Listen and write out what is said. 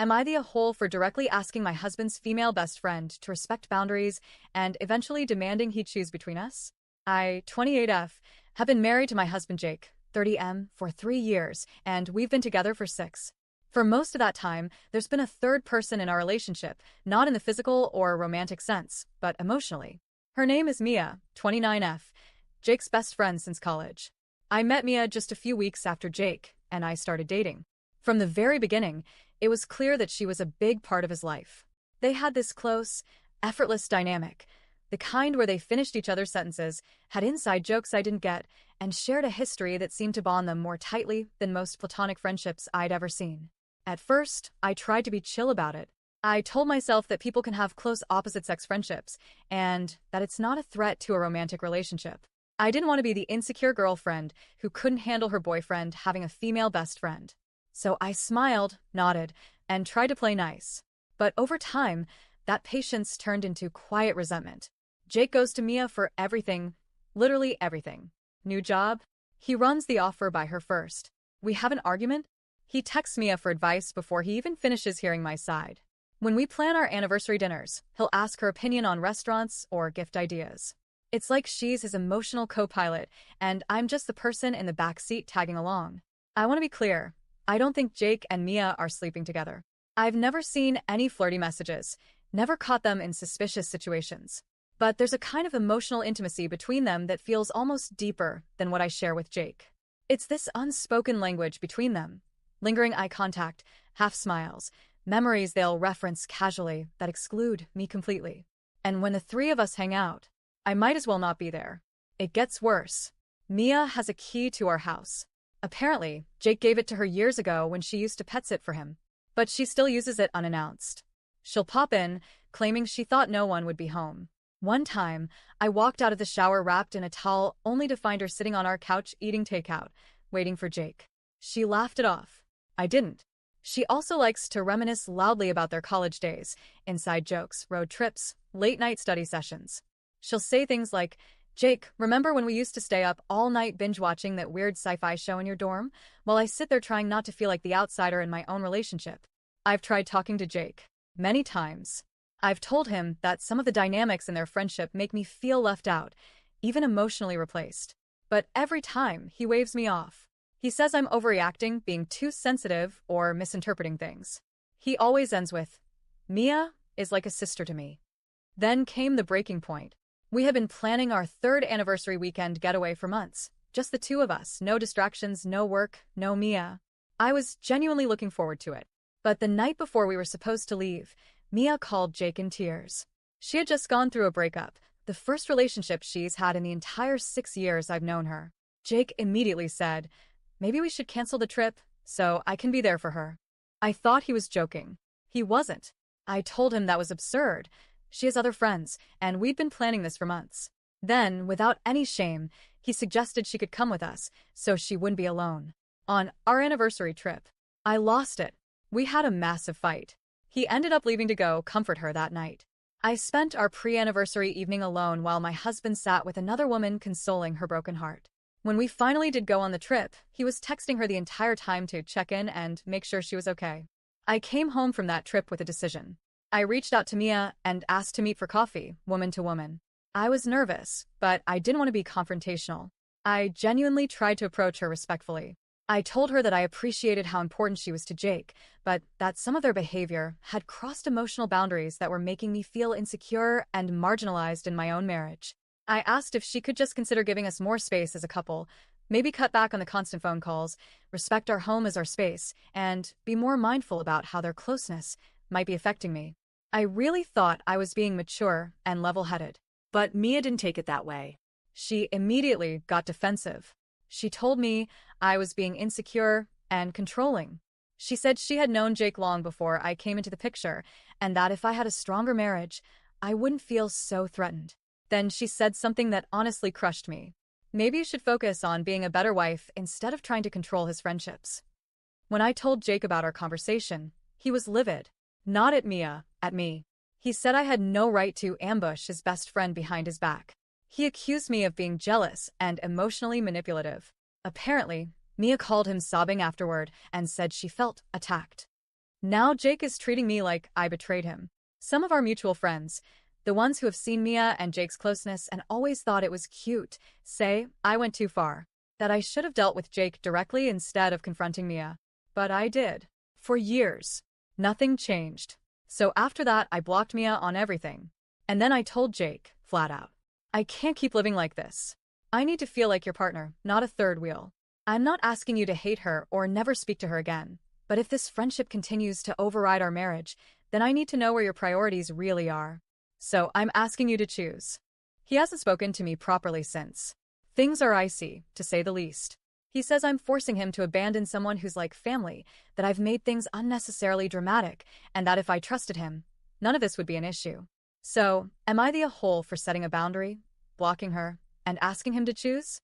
Am I the a-hole for directly asking my husband's female best friend to respect boundaries and eventually demanding he choose between us? I, 28F, have been married to my husband Jake, 30M, for 3 years, and we've been together for 6. For most of that time, there's been a third person in our relationship, not in the physical or romantic sense, but emotionally. Her name is Mia, 29F, Jake's best friend since college. I met Mia just a few weeks after Jake and I started dating. From the very beginning, it was clear that she was a big part of his life. They had this close, effortless dynamic, the kind where they finished each other's sentences, had inside jokes I didn't get, and shared a history that seemed to bond them more tightly than most platonic friendships I'd ever seen. At first, I tried to be chill about it. I told myself that people can have close opposite-sex friendships, and that it's not a threat to a romantic relationship. I didn't want to be the insecure girlfriend who couldn't handle her boyfriend having a female best friend. So I smiled, nodded, and tried to play nice. But over time, that patience turned into quiet resentment. Jake goes to Mia for everything, literally everything. New job? He runs the offer by her first. We have an argument? He texts Mia for advice before he even finishes hearing my side. When we plan our anniversary dinners, he'll ask her opinion on restaurants or gift ideas. It's like she's his emotional co-pilot, and I'm just the person in the back seat tagging along. I want to be clear. I don't think Jake and Mia are sleeping together. I've never seen any flirty messages, never caught them in suspicious situations. But there's a kind of emotional intimacy between them that feels almost deeper than what I share with Jake. It's this unspoken language between them. Lingering eye contact, half smiles, memories they'll reference casually that exclude me completely. And when the three of us hang out, I might as well not be there. It gets worse. Mia has a key to our house. Apparently, Jake gave it to her years ago when she used to pet sit for him. But she still uses it unannounced. She'll pop in, claiming she thought no one would be home. One time, I walked out of the shower wrapped in a towel only to find her sitting on our couch eating takeout, waiting for Jake. She laughed it off. I didn't. She also likes to reminisce loudly about their college days, inside jokes, road trips, late-night study sessions. She'll say things like, "Jake, remember when we used to stay up all night binge-watching that weird sci-fi show in your dorm? While I sit there trying not to feel like the outsider in my own relationship." I've tried talking to Jake. Many times. I've told him that some of the dynamics in their friendship make me feel left out, even emotionally replaced. But every time, he waves me off. He says I'm overreacting, being too sensitive, or misinterpreting things. He always ends with, "Mia is like a sister to me." Then came the breaking point. We had been planning our 3rd anniversary weekend getaway for months. Just the two of us, no distractions, no work, no Mia. I was genuinely looking forward to it. But the night before we were supposed to leave, Mia called Jake in tears. She had just gone through a breakup, the first relationship she's had in the entire 6 years I've known her. Jake immediately said, "Maybe we should cancel the trip, so I can be there for her." I thought he was joking. He wasn't. I told him that was absurd. She has other friends, and we'd been planning this for months. Then, without any shame, he suggested she could come with us, so she wouldn't be alone. On our anniversary trip, I lost it. We had a massive fight. He ended up leaving to go comfort her that night. I spent our pre-anniversary evening alone while my husband sat with another woman consoling her broken heart. When we finally did go on the trip, he was texting her the entire time to check in and make sure she was okay. I came home from that trip with a decision. I reached out to Mia and asked to meet for coffee, woman to woman. I was nervous, but I didn't want to be confrontational. I genuinely tried to approach her respectfully. I told her that I appreciated how important she was to Jake, but that some of their behavior had crossed emotional boundaries that were making me feel insecure and marginalized in my own marriage. I asked if she could just consider giving us more space as a couple, maybe cut back on the constant phone calls, respect our home as our space, and be more mindful about how their closeness might be affecting me. I really thought I was being mature and level-headed. But Mia didn't take it that way. She immediately got defensive. She told me I was being insecure and controlling. She said she had known Jake long before I came into the picture, and that if I had a stronger marriage, I wouldn't feel so threatened. Then she said something that honestly crushed me. Maybe you should focus on being a better wife instead of trying to control his friendships. When I told Jake about our conversation, he was livid. Not at Mia, at me. He said I had no right to ambush his best friend behind his back. He accused me of being jealous and emotionally manipulative. Apparently, Mia called him sobbing afterward and said she felt attacked. Now Jake is treating me like I betrayed him. Some of our mutual friends, the ones who have seen Mia and Jake's closeness and always thought it was cute, say I went too far, that I should have dealt with Jake directly instead of confronting Mia. But I did. For years. Nothing changed. So after that, I blocked Mia on everything. And then I told Jake, flat out, I can't keep living like this. I need to feel like your partner, not a third wheel. I'm not asking you to hate her or never speak to her again. But if this friendship continues to override our marriage, then I need to know where your priorities really are. So I'm asking you to choose. He hasn't spoken to me properly since. Things are icy, to say the least. He says I'm forcing him to abandon someone who's like family, that I've made things unnecessarily dramatic, and that if I trusted him, none of this would be an issue. So, am I the a-hole for setting a boundary, blocking her, and asking him to choose?